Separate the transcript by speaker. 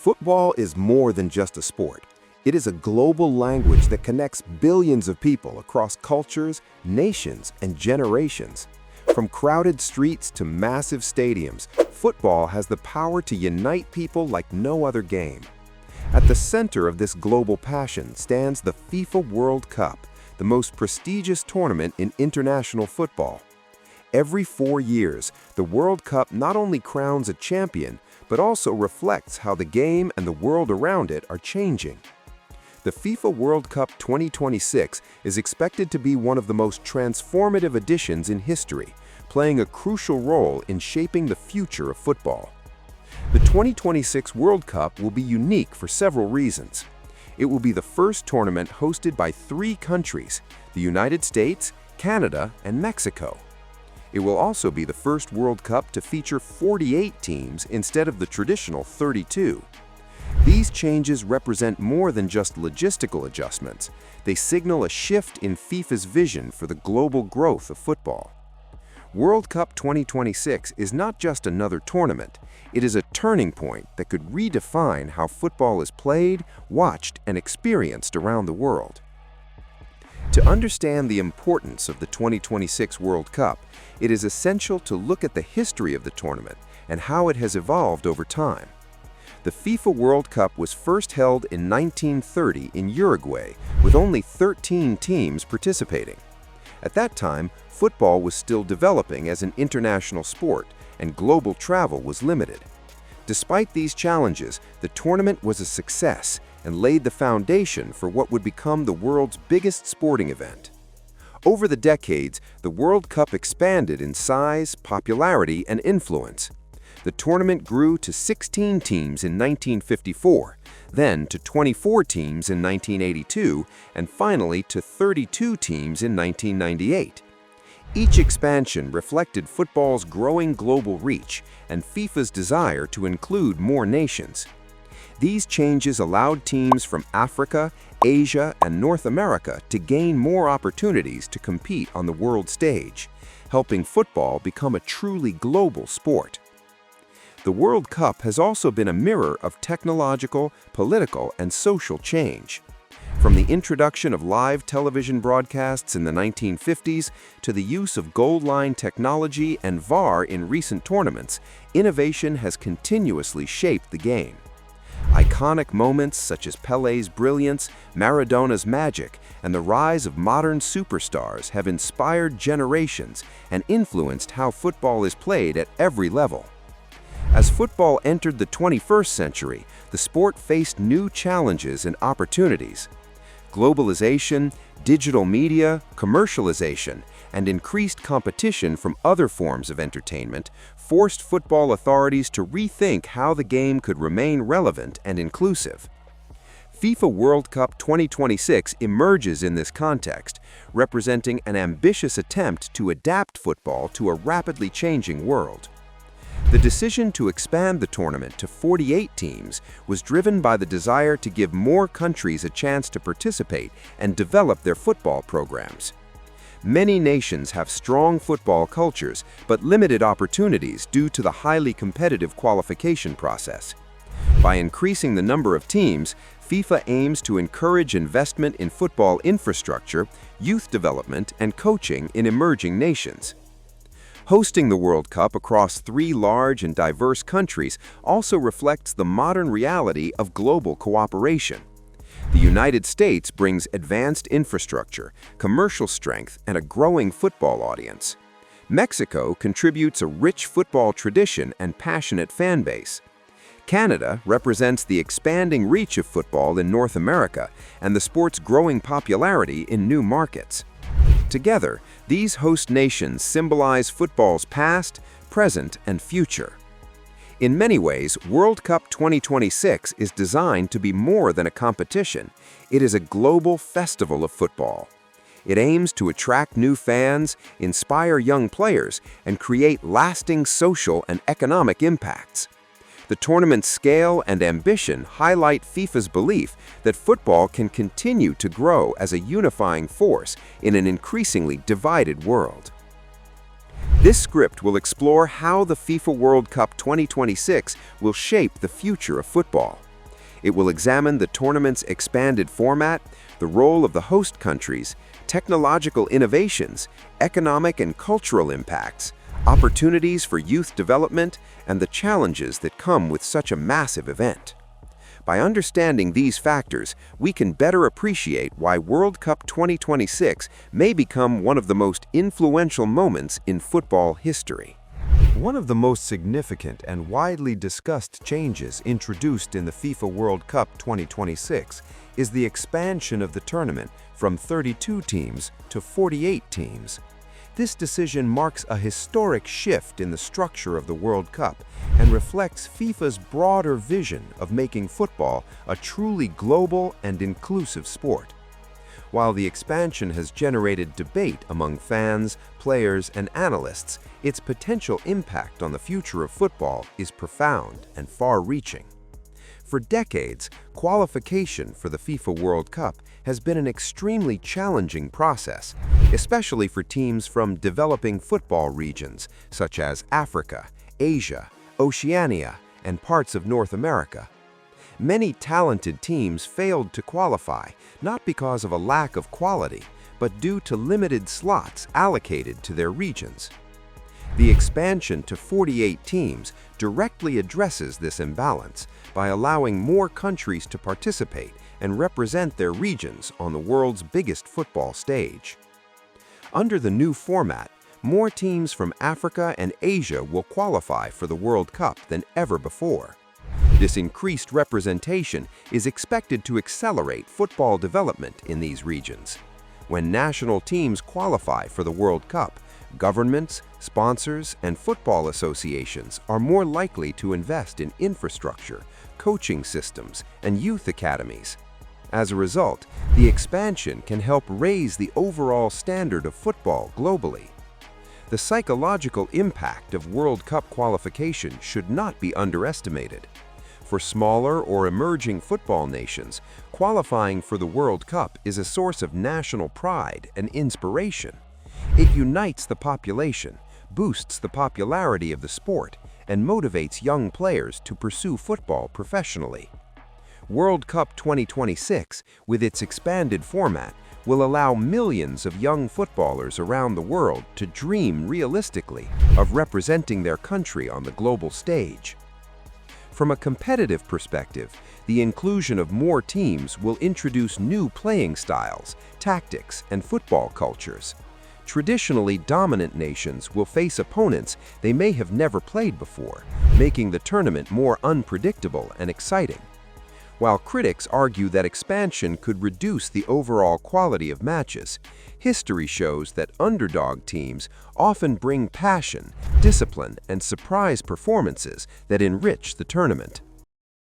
Speaker 1: Football is more than just a sport. It is a global language that connects billions of people across cultures, nations, and generations. From crowded streets to massive stadiums, football has the power to unite people like no other game. At the center of this global passion stands the FIFA World Cup, the most prestigious tournament in international football. Every 4 years, the World Cup not only crowns a champion, but also reflects how the game and the world around it are changing. The FIFA World Cup 2026 is expected to be one of the most transformative editions in history, playing a crucial role in shaping the future of football. The 2026 World Cup will be unique for several reasons. It will be the first tournament hosted by 3 countries: the United States, Canada, and Mexico. It will also be the first World Cup to feature 48 teams instead of the traditional 32. These changes represent more than just logistical adjustments. They signal a shift in FIFA's vision for the global growth of football. World Cup 2026 is not just another tournament. It is a turning point that could redefine how football is played, watched, and experienced around the world. To understand the importance of the 2026 World Cup, it is essential to look at the history of the tournament and how it has evolved over time. The FIFA World Cup was first held in 1930 in Uruguay, with only 13 teams participating. At that time, football was still developing as an international sport, and global travel was limited. Despite these challenges, the tournament was a success and laid the foundation for what would become the world's biggest sporting event. Over the decades, the World Cup expanded in size, popularity, and influence. The tournament grew to 16 teams in 1954, then to 24 teams in 1982, and finally to 32 teams in 1998. Each expansion reflected football's growing global reach and FIFA's desire to include more nations. These changes allowed teams from Africa, Asia, and North America to gain more opportunities to compete on the world stage, helping football become a truly global sport. The World Cup has also been a mirror of technological, political, and social change. From the introduction of live television broadcasts in the 1950s to the use of goal line technology and VAR in recent tournaments, innovation has continuously shaped the game. Iconic moments such as Pelé's brilliance, Maradona's magic, and the rise of modern superstars have inspired generations and influenced how football is played at every level. As football entered the 21st century, the sport faced new challenges and opportunities. Globalization, digital media, commercialization, and increased competition from other forms of entertainment forced football authorities to rethink how the game could remain relevant and inclusive. FIFA World Cup 2026 emerges in this context, representing an ambitious attempt to adapt football to a rapidly changing world. The decision to expand the tournament to 48 teams was driven by the desire to give more countries a chance to participate and develop their football programs. Many nations have strong football cultures, but limited opportunities due to the highly competitive qualification process. By increasing the number of teams, FIFA aims to encourage investment in football infrastructure, youth development, and coaching in emerging nations. Hosting the World Cup across 3 large and diverse countries also reflects the modern reality of global cooperation. The United States brings advanced infrastructure, commercial strength, and a growing football audience. Mexico contributes a rich football tradition and passionate fan base. Canada represents the expanding reach of football in North America and the sport's growing popularity in new markets. Together, these host nations symbolize football's past, present, and future. In many ways, World Cup 2026 is designed to be more than a competition. It is a global festival of football. It aims to attract new fans, inspire young players, and create lasting social and economic impacts. The tournament's scale and ambition highlight FIFA's belief that football can continue to grow as a unifying force in an increasingly divided world. This script will explore how the FIFA World Cup 2026 will shape the future of football. It will examine the tournament's expanded format, the role of the host countries, technological innovations, economic and cultural impacts, opportunities for youth development, and the challenges that come with such a massive event. By understanding these factors, we can better appreciate why World Cup 2026 may become one of the most influential moments in football history. One of the most significant and widely discussed changes introduced in the FIFA World Cup 2026 is the expansion of the tournament from 32 teams to 48 teams. This decision marks a historic shift in the structure of the World Cup and reflects FIFA's broader vision of making football a truly global and inclusive sport. While the expansion has generated debate among fans, players, and analysts, its potential impact on the future of football is profound and far-reaching. For decades, qualification for the FIFA World Cup has been an extremely challenging process, especially for teams from developing football regions such as Africa, Asia, Oceania, and parts of North America. Many talented teams failed to qualify, not because of a lack of quality, but due to limited slots allocated to their regions. The expansion to 48 teams directly addresses this imbalance by allowing more countries to participate and represent their regions on the world's biggest football stage. Under the new format, more teams from Africa and Asia will qualify for the World Cup than ever before. This increased representation is expected to accelerate football development in these regions. When national teams qualify for the World Cup, governments, sponsors, and football associations are more likely to invest in infrastructure, coaching systems, and youth academies. As a result, the expansion can help raise the overall standard of football globally. The psychological impact of World Cup qualification should not be underestimated. For smaller or emerging football nations, qualifying for the World Cup is a source of national pride and inspiration. It unites the population, boosts the popularity of the sport, and motivates young players to pursue football professionally. World Cup 2026, with its expanded format, will allow millions of young footballers around the world to dream realistically of representing their country on the global stage. From a competitive perspective, the inclusion of more teams will introduce new playing styles, tactics, and football cultures. Traditionally dominant nations will face opponents they may have never played before, making the tournament more unpredictable and exciting. While critics argue that expansion could reduce the overall quality of matches, history shows that underdog teams often bring passion, discipline, and surprise performances that enrich the tournament.